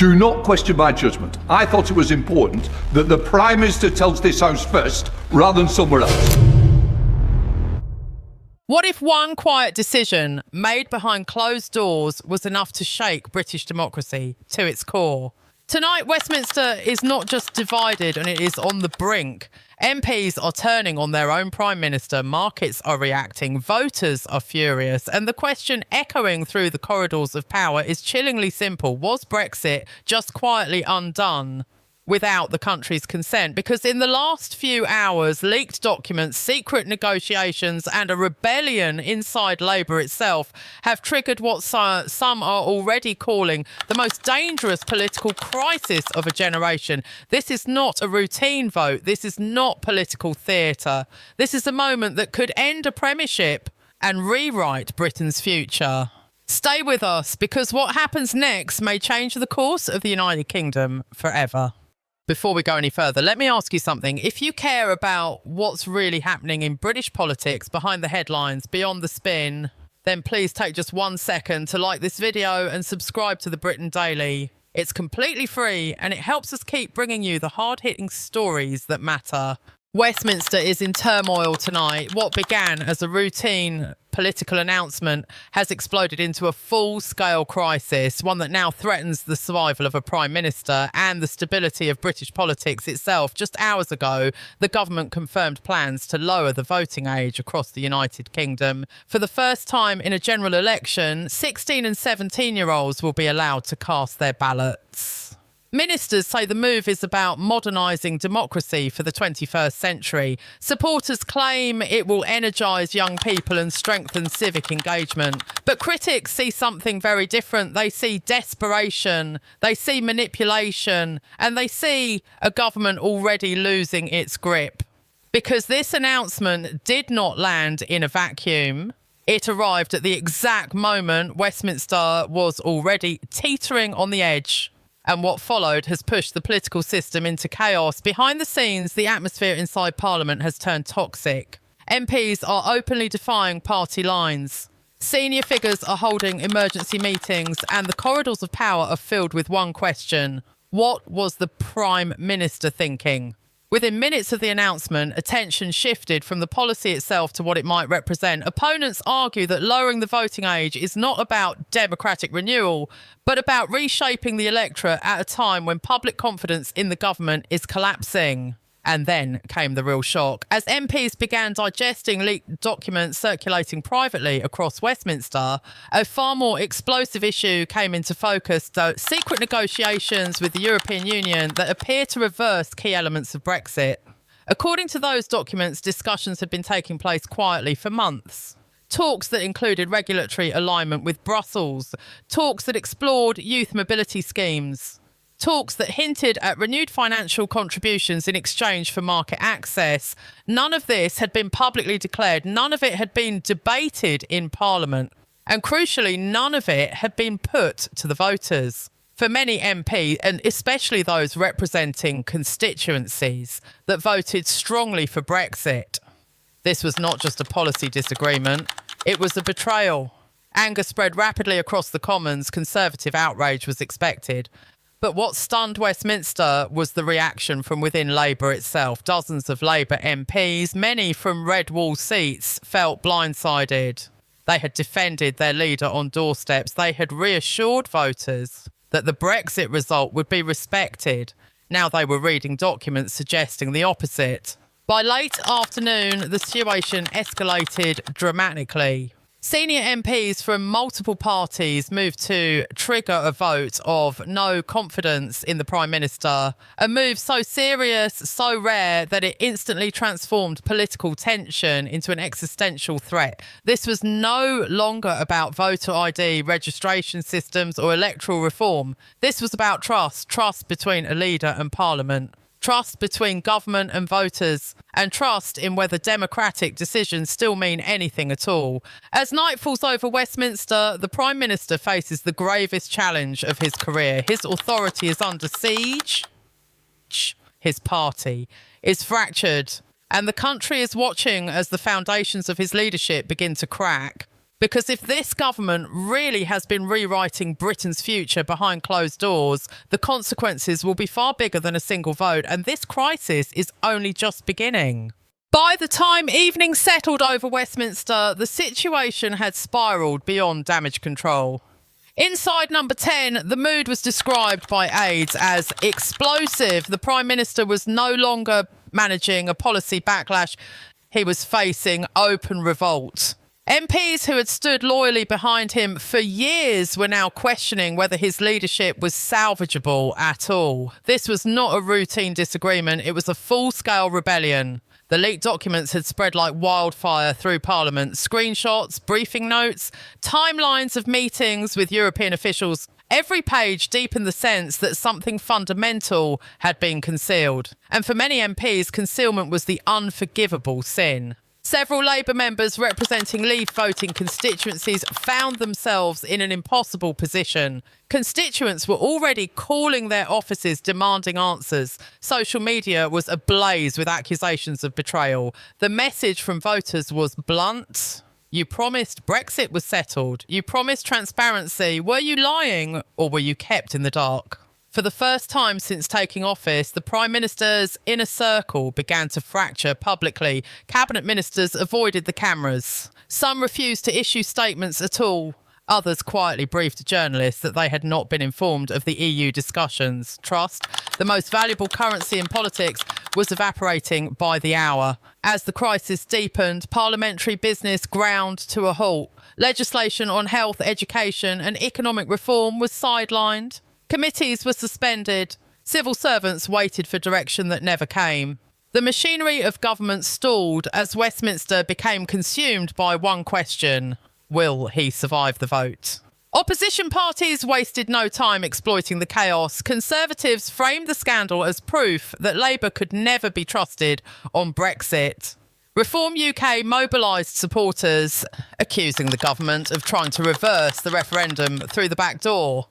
Do not question my judgment. I thought it was important that the Prime Minister tells this House first, rather than somewhere else. What if one quiet decision made behind closed doors was enough to shake British democracy to its core? Tonight, Westminster is not just divided and it is on the brink. MPs are turning on their own Prime Minister, markets are reacting, voters are furious, and the question echoing through the corridors of power is chillingly simple. Was Brexit just quietly undone without the country's consent? Because in the last few hours, leaked documents, secret negotiations and a rebellion inside Labour itself have triggered what some are already calling the most dangerous political crisis of a generation. This is not a routine vote. This is not political theatre. This is a moment that could end a premiership and rewrite Britain's future. Stay with us, because what happens next may change the course of the United Kingdom forever. Before we go any further, let me ask you something. If you care about what's really happening in British politics behind the headlines, beyond the spin, then please take just 1 second to like this video and subscribe to the Britain Daily. It's completely free and it helps us keep bringing you the hard-hitting stories that matter. Westminster is in turmoil tonight. What began as a routine political announcement has exploded into a full-scale crisis, one that now threatens the survival of a Prime Minister and the stability of British politics itself. Just hours ago, the government confirmed plans to lower the voting age across the United Kingdom. For the first time in a general election, 16 and 17-year-olds will be allowed to cast their ballots. Ministers say the move is about modernising democracy for the 21st century. Supporters claim it will energise young people and strengthen civic engagement. But critics see something very different. They see desperation, they see manipulation, and they see a government already losing its grip. Because this announcement did not land in a vacuum. It arrived at the exact moment Westminster was already teetering on the edge. And what followed has pushed the political system into chaos. Behind the scenes, the atmosphere inside Parliament has turned toxic. MPs are openly defying party lines. Senior figures are holding emergency meetings and the corridors of power are filled with one question. What was the Prime Minister thinking? Within minutes of the announcement, attention shifted from the policy itself to what it might represent. Opponents argue that lowering the voting age is not about democratic renewal, but about reshaping the electorate at a time when public confidence in the government is collapsing. And then came the real shock. As MPs began digesting leaked documents circulating privately across Westminster, a far more explosive issue came into focus, though secret negotiations with the European Union that appear to reverse key elements of Brexit. According to those documents, discussions had been taking place quietly for months. Talks that included regulatory alignment with Brussels, talks that explored youth mobility schemes, talks that hinted at renewed financial contributions in exchange for market access. None of this had been publicly declared. None of it had been debated in Parliament. And crucially, none of it had been put to the voters. For many MPs, and especially those representing constituencies that voted strongly for Brexit, this was not just a policy disagreement, it was a betrayal. Anger spread rapidly across the Commons. Conservative outrage was expected. But what stunned Westminster was the reaction from within Labour itself. Dozens of Labour MPs, many from red wall seats, felt blindsided. They had defended their leader on doorsteps. They had reassured voters that the Brexit result would be respected. Now they were reading documents suggesting the opposite. By late afternoon, the situation escalated dramatically. Senior MPs from multiple parties moved to trigger a vote of no confidence in the Prime Minister, a move so serious, so rare, that it instantly transformed political tension into an existential threat. This was no longer about voter ID, registration systems or electoral reform. This was about trust between a leader and Parliament. Trust between government and voters, and trust in whether democratic decisions still mean anything at all. As night falls over Westminster, the Prime Minister faces the gravest challenge of his career. His authority is under siege. His party is fractured, and the country is watching as the foundations of his leadership begin to crack. Because if this government really has been rewriting Britain's future behind closed doors, the consequences will be far bigger than a single vote, and this crisis is only just beginning. By the time evening settled over Westminster, the situation had spiralled beyond damage control. Inside number 10, the mood was described by aides as explosive. The Prime Minister was no longer managing a policy backlash. He was facing open revolt. MPs who had stood loyally behind him for years were now questioning whether his leadership was salvageable at all. This was not a routine disagreement, it was a full-scale rebellion. The leaked documents had spread like wildfire through Parliament. Screenshots, briefing notes, timelines of meetings with European officials. Every page deepened the sense that something fundamental had been concealed. And for many MPs, concealment was the unforgivable sin. Several Labour members representing Leave voting constituencies found themselves in an impossible position. Constituents were already calling their offices demanding answers. Social media was ablaze with accusations of betrayal. The message from voters was blunt. You promised Brexit was settled. You promised transparency. Were you lying or were you kept in the dark? For the first time since taking office, the Prime Minister's inner circle began to fracture publicly. Cabinet ministers avoided the cameras. Some refused to issue statements at all. Others quietly briefed journalists that they had not been informed of the EU discussions. Trust, the most valuable currency in politics, was evaporating by the hour. As the crisis deepened, parliamentary business ground to a halt. Legislation on health, education and economic reform was sidelined. Committees were suspended. Civil servants waited for direction that never came. The machinery of government stalled as Westminster became consumed by one question: will he survive the vote? Opposition parties wasted no time exploiting the chaos. Conservatives framed the scandal as proof that Labour could never be trusted on Brexit. Reform UK mobilised supporters, accusing the government of trying to reverse the referendum through the back door.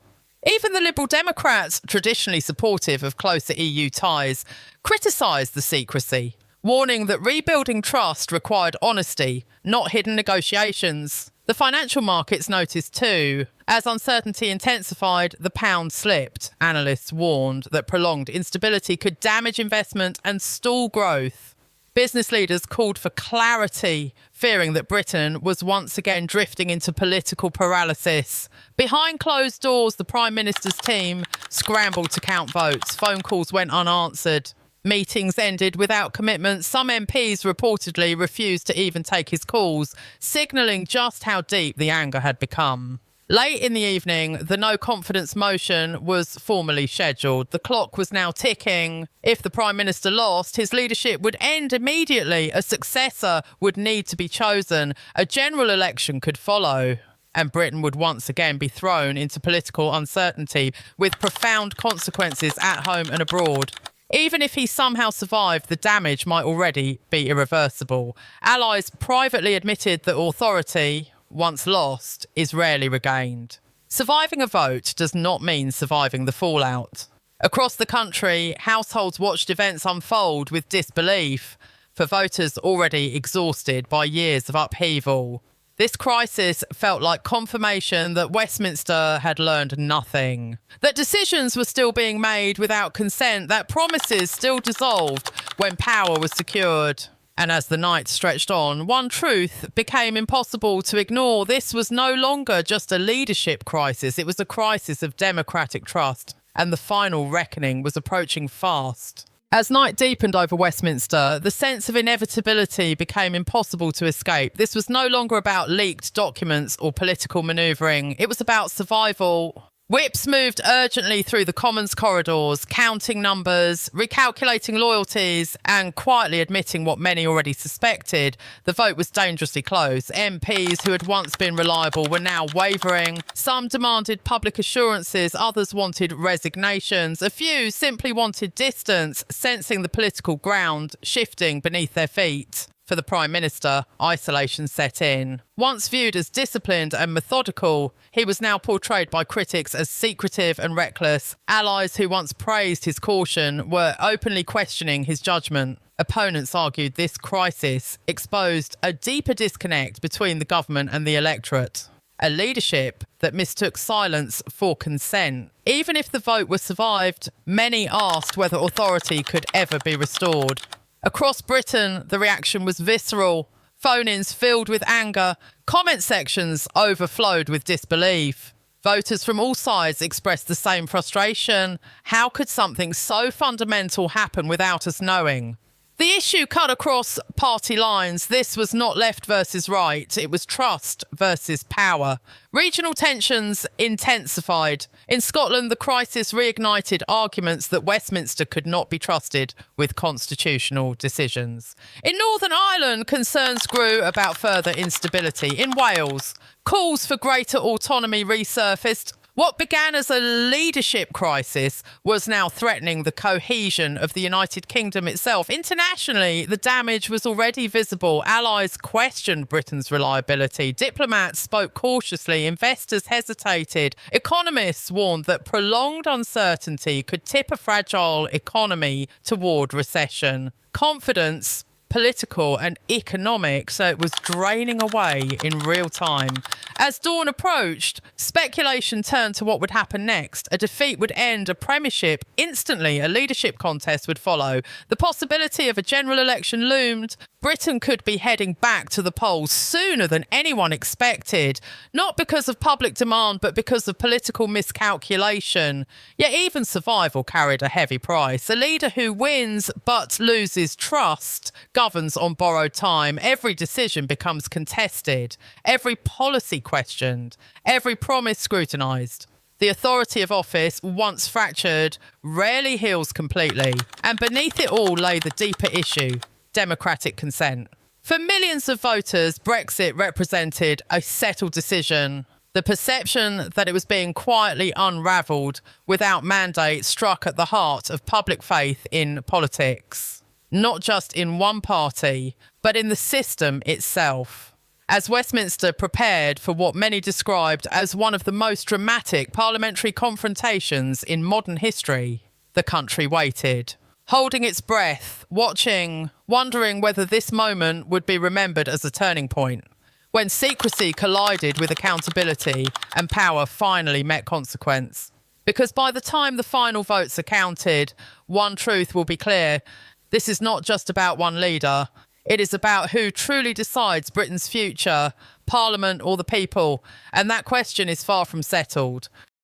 Even the Liberal Democrats, traditionally supportive of closer EU ties, criticised the secrecy, warning that rebuilding trust required honesty, not hidden negotiations. The financial markets noticed too. As uncertainty intensified, the pound slipped. Analysts warned that prolonged instability could damage investment and stall growth. Business leaders called for clarity, fearing that Britain was once again drifting into political paralysis. Behind closed doors, the Prime Minister's team scrambled to count votes. Phone calls went unanswered. Meetings ended without commitment. Some MPs reportedly refused to even take his calls, signalling just how deep the anger had become. Late in the evening, the no confidence motion was formally scheduled. The clock was now ticking. If the Prime Minister lost, his leadership would end immediately. A successor would need to be chosen. A general election could follow. And Britain would once again be thrown into political uncertainty with profound consequences at home and abroad. Even if he somehow survived, the damage might already be irreversible. Allies privately admitted that authority, once lost, is rarely regained. Surviving a vote does not mean surviving the fallout. Across the country, households watched events unfold with disbelief for voters already exhausted by years of upheaval. This crisis felt like confirmation that Westminster had learned nothing, that decisions were still being made without consent, that promises still dissolved when power was secured. And as the night stretched on, one truth became impossible to ignore. This was no longer just a leadership crisis. It was a crisis of democratic trust. And the final reckoning was approaching fast. As night deepened over Westminster, the sense of inevitability became impossible to escape. This was no longer about leaked documents or political manoeuvring. It was about survival. Whips moved urgently through the Commons corridors, counting numbers, recalculating loyalties, and quietly admitting what many already suspected. The vote was dangerously close. MPs who had once been reliable were now wavering. Some demanded public assurances, others wanted resignations. A few simply wanted distance, sensing the political ground shifting beneath their feet. For the Prime Minister, isolation set in. Once viewed as disciplined and methodical, he was now portrayed by critics as secretive and reckless. Allies who once praised his caution were openly questioning his judgment. Opponents argued this crisis exposed a deeper disconnect between the government and the electorate, a leadership that mistook silence for consent. Even if the vote was survived, many asked whether authority could ever be restored. Across Britain, the reaction was visceral. Phone-ins filled with anger, comment sections overflowed with disbelief. Voters from all sides expressed the same frustration. How could something so fundamental happen without us knowing? The issue cut across party lines. This was not left versus right. It was trust versus power. Regional tensions intensified. In Scotland, the crisis reignited arguments that Westminster could not be trusted with constitutional decisions. In Northern Ireland, concerns grew about further instability. In Wales, calls for greater autonomy resurfaced. What began as a leadership crisis was now threatening the cohesion of the United Kingdom itself. Internationally, the damage was already visible. Allies questioned Britain's reliability. Diplomats spoke cautiously. Investors hesitated. Economists warned that prolonged uncertainty could tip a fragile economy toward recession. Confidence, political and economic, so it was draining away in real time. As dawn approached, speculation turned to what would happen next. A defeat would end a premiership. Instantly, a leadership contest would follow. The possibility of a general election loomed. Britain could be heading back to the polls sooner than anyone expected, not because of public demand, but because of political miscalculation. Yet even survival carried a heavy price. A leader who wins but loses trust governs on borrowed time. Every decision becomes contested, every policy questioned, every promise scrutinised. The authority of office, once fractured, rarely heals completely. And beneath it all lay the deeper issue: democratic consent. For millions of voters, Brexit represented a settled decision. The perception that it was being quietly unravelled without mandate struck at the heart of public faith in politics. Not just in one party, but in the system itself. As Westminster prepared for what many described as one of the most dramatic parliamentary confrontations in modern history, the country waited, holding its breath, watching, wondering whether this moment would be remembered as a turning point, when secrecy collided with accountability and power finally met consequence. Because by the time the final votes are counted, one truth will be clear: this is not just about one leader. It is about who truly decides Britain's future, Parliament or the people. And that question is far from settled.